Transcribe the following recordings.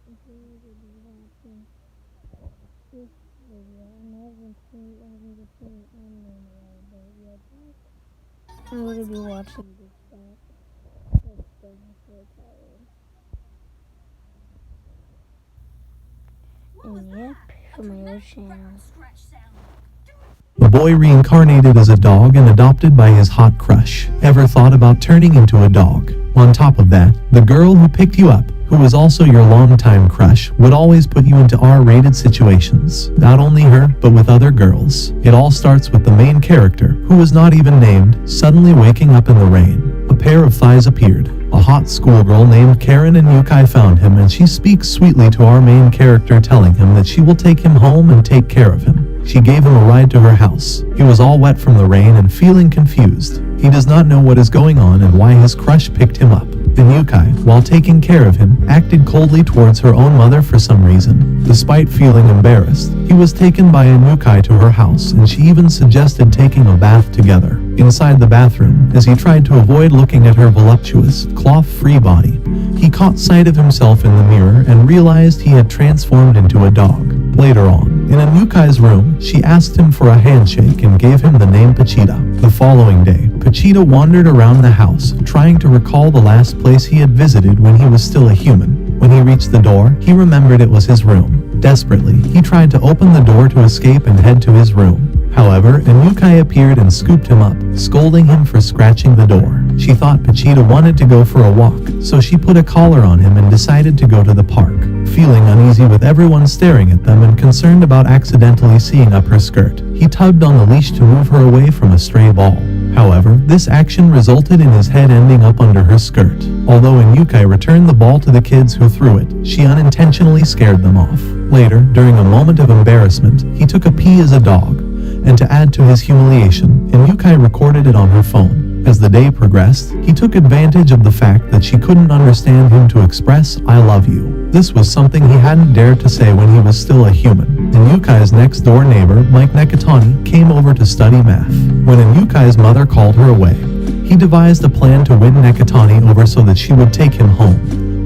If you will be watching this video, I haven't seen anime in a while, but yeah, I'm going to be watching this back. Let's go for a title. And yep, for my old channel. A boy reincarnated as a dog and adopted by his hot crush. Ever thought about turning into a dog? On top of that, the girl who picked you up, who was also your longtime crush, would always put you into R-rated situations. Not only her, but with other girls. It all starts with the main character, who was not even named, suddenly waking up in the rain. A pair of thighs appeared. A hot schoolgirl named Karen and Yukai found him, and she speaks sweetly to our main character, telling him that she will take him home and take care of him. She gave him a ride to her house. He was all wet from the rain and feeling confused. He does not know what is going on and why his crush picked him up. Then Yukai, while taking care of him, acted coldly towards her own mother for some reason. Despite feeling embarrassed, he was taken by Yukai to her house, and she even suggested taking a bath together. Inside the bathroom, as he tried to avoid looking at her voluptuous, cloth-free body, he caught sight of himself in the mirror and realized he had transformed into a dog. Later on, in Yukai's room, she asked him for a handshake and gave him the name Pachita. The following day, Pachita wandered around the house, trying to recall the last place he had visited when he was still a human. When he reached the door, he remembered it was his room. Desperately, he tried to open the door to escape and head to his room. However, Yukai appeared and scooped him up, scolding him for scratching the door. She thought Pachita wanted to go for a walk, so she put a collar on him and decided to go to the park. Feeling uneasy with everyone staring at them and concerned about accidentally seeing up her skirt, he tugged on the leash to move her away from a stray ball. However, this action resulted in his head ending up under her skirt. Although Yukai returned the ball to the kids who threw it, she unintentionally scared them off. Later, during a moment of embarrassment, he took a pee as a dog. And to add to his humiliation, Yukai recorded it on her phone. As the day progressed, he took advantage of the fact that she couldn't understand him to express, "I love you." This was something he hadn't dared to say when he was still a human. Yukai's next-door neighbor, Mike Nekatani, came over to study math. When Yukai's mother called her away, he devised a plan to win Nekatani over so that she would take him home,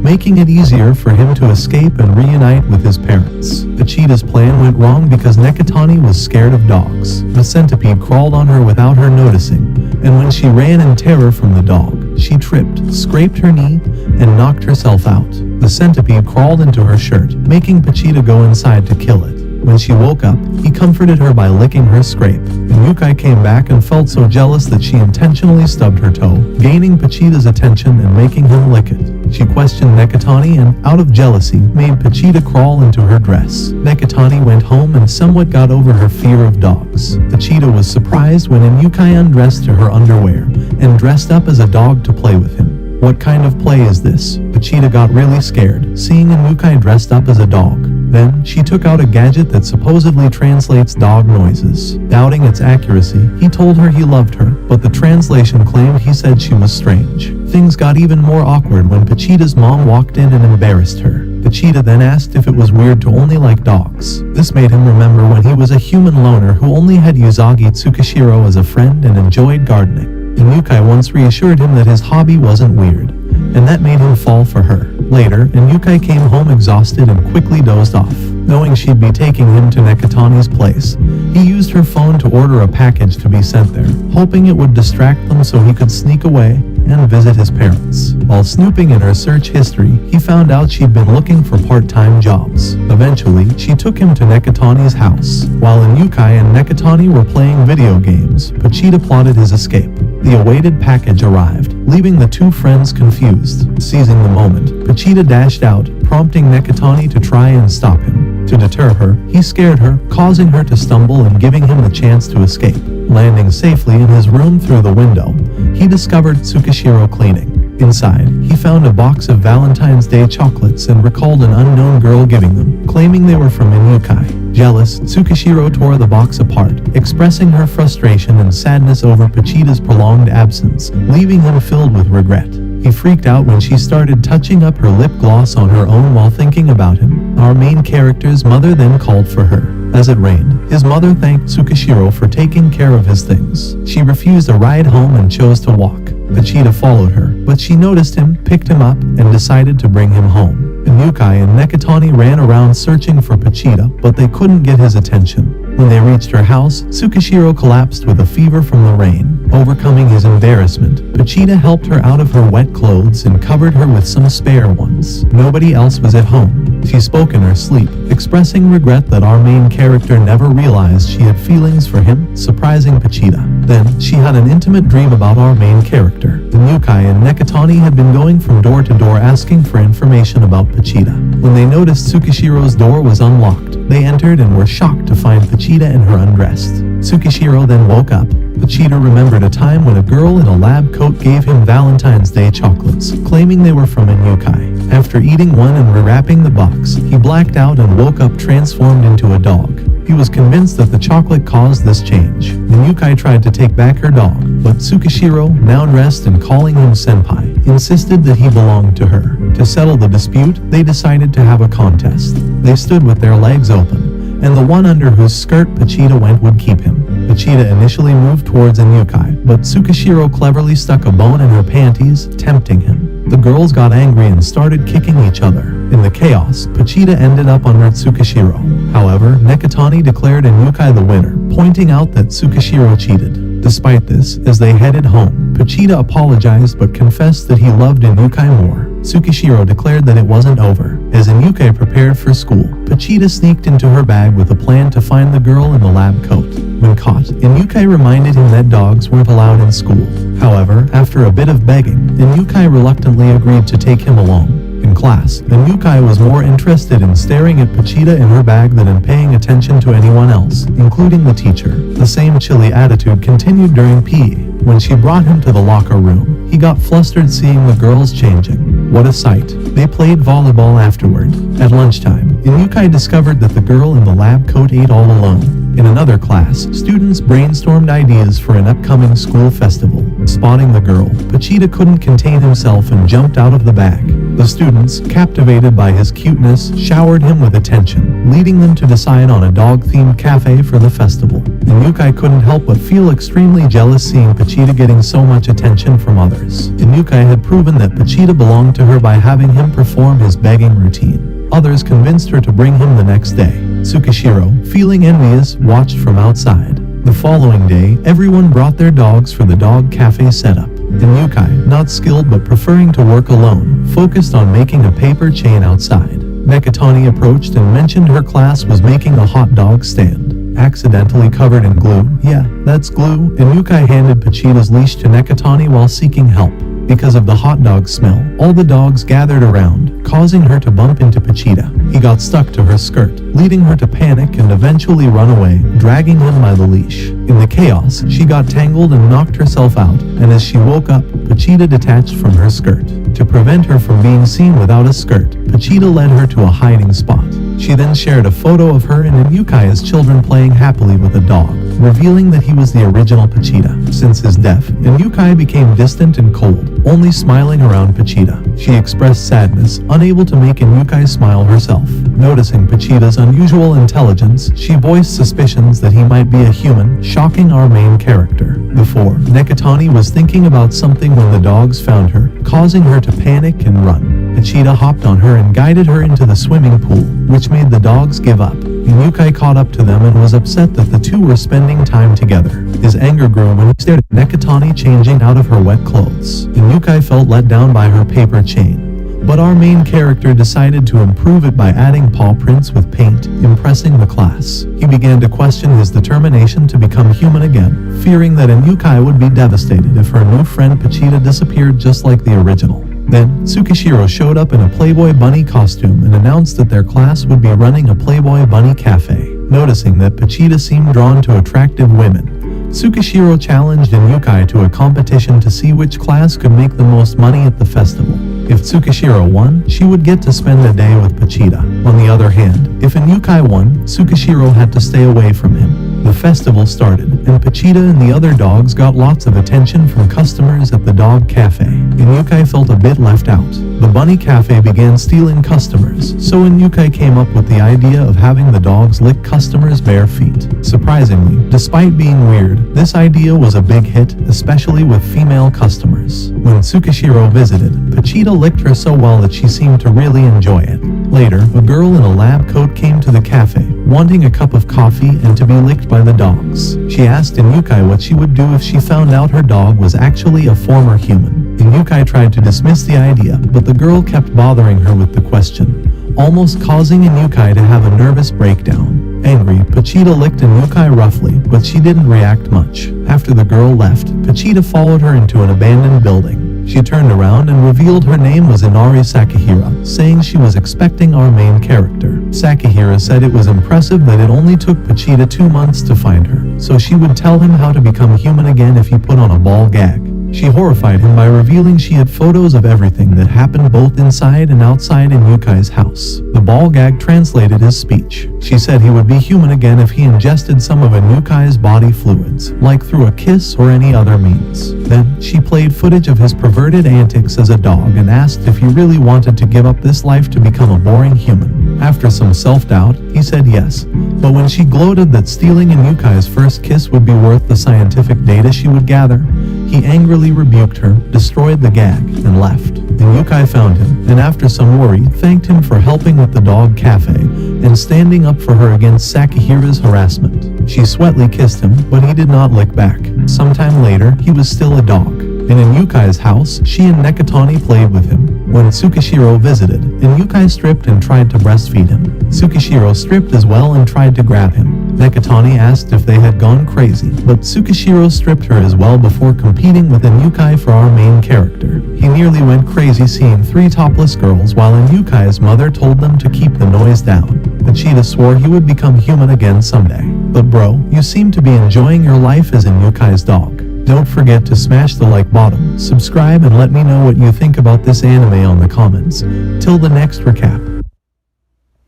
making it easier for him to escape and reunite with his parents. Pachita's plan went wrong because Nekatani was scared of dogs. The centipede crawled on her without her noticing, and when she ran in terror from the dog, she tripped, scraped her knee, and knocked herself out. The centipede crawled into her shirt, making Pachita go inside to kill it. When she woke up, he comforted her by licking her scrape. Yukai came back and felt so jealous that she intentionally stubbed her toe, gaining Pachita's attention and making him lick it. She questioned Nekatani and, out of jealousy, made Pachita crawl into her dress. Nekatani went home and somewhat got over her fear of dogs. Pachita was surprised when Yukai undressed to her underwear and dressed up as a dog to play with him. What kind of play is this? Pachita got really scared, seeing Yukai dressed up as a dog. Then, she took out a gadget that supposedly translates dog noises. Doubting its accuracy, he told her he loved her, but the translation claimed he said she was strange. Things got even more awkward when Pachita's mom walked in and embarrassed her. Pachita then asked if it was weird to only like dogs. This made him remember when he was a human loner who only had Usagi Tsukishiro as a friend and enjoyed gardening. Yukai once reassured him that his hobby wasn't weird, and that made him fall for her. Later, Yukai came home exhausted and quickly dozed off. Knowing she'd be taking him to Nekatani's place, he used her phone to order a package to be sent there, hoping it would distract them so he could sneak away and visit his parents. While snooping in her search history, he found out she'd been looking for part-time jobs. Eventually, she took him to Nekatani's house. While Yukai and Nekatani were playing video games, Pachita plotted his escape. The awaited package arrived, leaving the two friends confused. Seizing the moment, Pachita dashed out, prompting Nekatani to try and stop him. To deter her, he scared her, causing her to stumble and giving him the chance to escape. Landing safely in his room through the window, he discovered Tsukishiro cleaning. Inside, he found a box of Valentine's Day chocolates and recalled an unknown girl giving them, claiming they were from Yukai. Jealous, Tsukishiro tore the box apart, expressing her frustration and sadness over Pachita's prolonged absence, leaving him filled with regret. He freaked out when she started touching up her lip gloss on her own while thinking about him. Our main character's mother then called for her. As it rained, his mother thanked Tsukishiro for taking care of his things. She refused a ride home and chose to walk. Pachita followed her, but she noticed him, picked him up, and decided to bring him home. Inukai and Nekatani ran around searching for Pochita, but they couldn't get his attention. When they reached her house, Tsukishiro collapsed with a fever from the rain. Overcoming his embarrassment, Pochita helped her out of her wet clothes and covered her with some spare ones. Nobody else was at home. She spoke in her sleep, expressing regret that our main character never realized she had feelings for him, surprising Pochita. Then, she had an intimate dream about our main character. Inukai and Nekatani had been going from door to door asking for information about Pochita. When they noticed Tsukishiro's door was unlocked, they entered and were shocked to find Pochita and her undressed. Tsukishiro then woke up. Pochita remembered a time when a girl in a lab coat gave him Valentine's Day chocolates, claiming they were from Inukai. After eating one and rewrapping the box, he blacked out and woke up transformed into a dog. He was convinced that the chocolate caused this change. Inukai tried to take back her dog, but Tsukishiro, now dressed and calling him senpai, insisted that he belonged to her. To settle the dispute, they decided to have a contest. They stood with their legs open, and the one under whose skirt Pochita went would keep him. Pochita initially moved towards Inukai, but Tsukishiro cleverly stuck a bone in her panties, tempting him. The girls got angry and started kicking each other. In the chaos, Pochita ended up under Tsukishiro. However, Nekatani declared Inukai the winner, pointing out that Tsukishiro cheated. Despite this, as they headed home, Pochita apologized but confessed that he loved Inukai more. Tsukishiro declared that it wasn't over. As Inukai prepared for school, Pochita sneaked into her bag with a plan to find the girl in the lab coat. When caught, Inukai reminded him that dogs weren't allowed in school. However, after a bit of begging, Inukai reluctantly agreed to take him along. In class, Inukai was more interested in staring at Pochita in her bag than in paying attention to anyone else, including the teacher. The same chilly attitude continued during PE. When she brought him to the locker room, he got flustered seeing the girls changing. What a sight. They played volleyball afterward. At lunchtime, Inukai discovered that the girl in the lab coat ate all alone. In another class, students brainstormed ideas for an upcoming school festival. Spotting the girl, Pochita couldn't contain himself and jumped out of the bag. The students, captivated by his cuteness, showered him with attention, leading them to decide on a dog-themed cafe for the festival. Inukai couldn't help but feel extremely jealous seeing Pochita getting so much attention from others. Inukai had proven that Pochita belonged to her by having him perform his begging routine. Others convinced her to bring him the next day. Tsukishiro, feeling envious, watched from outside. The following day, everyone brought their dogs for the dog cafe setup. Inukai, not skilled but preferring to work alone, focused on making a paper chain outside. Nekatani approached and mentioned her class was making a hot dog stand. Accidentally covered in glue. Yeah, that's glue. Inukai handed Pochita's leash to Nekatani while seeking help. Because of the hot dog smell, all the dogs gathered around, causing her to bump into Pochita. He got stuck to her skirt, leading her to panic and eventually run away, dragging him by the leash. In the chaos, she got tangled and knocked herself out, and as she woke up, Pochita detached from her skirt. To prevent her from being seen without a skirt, Pochita led her to a hiding spot. She then shared a photo of her and Inukai as children playing happily with a dog, revealing that he was the original Pochita. Since his death, Inukai became distant and cold, only smiling around Pochita. She expressed sadness, unable to make Inukai smile herself. Noticing Pochita's unusual intelligence, she voiced suspicions that he might be a human, shocking our main character. Before, Nekatani was thinking about something when the dogs found her, causing her to panic and run. Pochita hopped on her and guided her into the swimming pool, which made the dogs give up. Inukai caught up to them and was upset that the two were spending time together. His anger grew when he stared at Nekatani changing out of her wet clothes. Inukai felt let down by her paper chain. But our main character decided to improve it by adding paw prints with paint, impressing the class. He began to question his determination to become human again, fearing that Inukai would be devastated if her new friend Pochita disappeared just like the original. Then, Tsukishiro showed up in a Playboy bunny costume and announced that their class would be running a Playboy bunny cafe. Noticing that Pochita seemed drawn to attractive women, Tsukishiro challenged Inukai to a competition to see which class could make the most money at the festival. If Tsukishiro won, she would get to spend a day with Pochita. On the other hand, if Inukai won, Tsukishiro had to stay away from him. The festival started, and Pachita and the other dogs got lots of attention from customers at the dog cafe. Inukai felt a bit left out. The bunny cafe began stealing customers, so Inukai came up with the idea of having the dogs lick customers' bare feet. Surprisingly, despite being weird, this idea was a big hit, especially with female customers. When Tsukishiro visited, Pachita licked her so well that she seemed to really enjoy it. Later, a girl in a lab coat came to the cafe, wanting a cup of coffee and to be licked by the dogs. She asked Inukai what she would do if she found out her dog was actually a former human. Inukai tried to dismiss the idea, but the girl kept bothering her with the question, almost causing Inukai to have a nervous breakdown. Angry, Pachita licked Inukai roughly, but she didn't react much. After the girl left, Pachita followed her into an abandoned building. She turned around and revealed her name was Inari Sakahira, saying she was expecting our main character. Sakahira said it was impressive that it only took Pachita 2 months to find her, so she would tell him how to become human again if he put on a ball gag. She horrified him by revealing she had photos of everything that happened both inside and outside Inyukai's house. The ball gag translated his speech. She said he would be human again if he ingested some of Inyukai's body fluids, like through a kiss or any other means. Then, she played footage of his perverted antics as a dog and asked if he really wanted to give up this life to become a boring human. After some self-doubt, he said yes, but when she gloated that stealing Inyukai's first kiss would be worth the scientific data she would gather, he angrily rebuked her, destroyed the gag, and left. Inukai found him, and after some worry, thanked him for helping with the dog cafe and standing up for her against Sakahira's harassment. She sweetly kissed him, but he did not lick back. Sometime later, he was still a dog. In Inyukai's house, she and Nekatani played with him. When Tsukishiro visited, Inyukai stripped and tried to breastfeed him. Tsukishiro stripped as well and tried to grab him. Nekatani asked if they had gone crazy, but Tsukishiro stripped her as well before competing with Inyukai for our main character. He nearly went crazy seeing 3 topless girls while Inyukai's mother told them to keep the noise down. Pachita swore he would become human again someday. But bro, you seem to be enjoying your life as Inyukai's dog. Don't forget to smash the like button, subscribe, and let me know what you think about this anime on the comments. Till the next recap.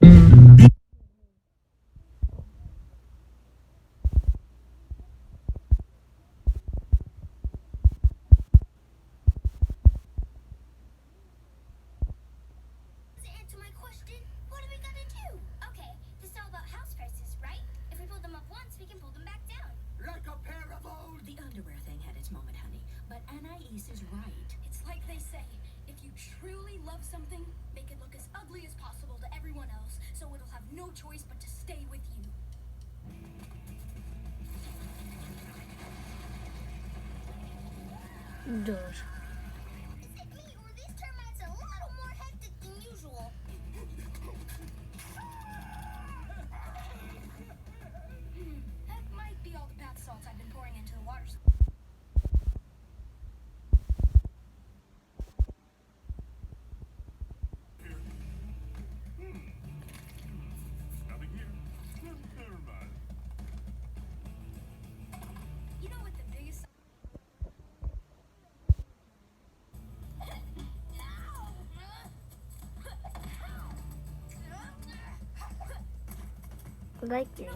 Answer my question. What are we gonna do? Okay, this is all about house prices, right? If we pull them up once, we can pull them back down. Like a pair of old... The underwear thing had its moment, honey. But Anais is right. It's like they say, if you truly love something, make it look as ugly as possible to everyone else, so it'll have no choice but to stay with you. Dur. Is it me, or are these termites a little more hectic than usual? That might be all the bath salts I've been pouring into the water. Nothing here. Never mind. You know what the biggest... Like this.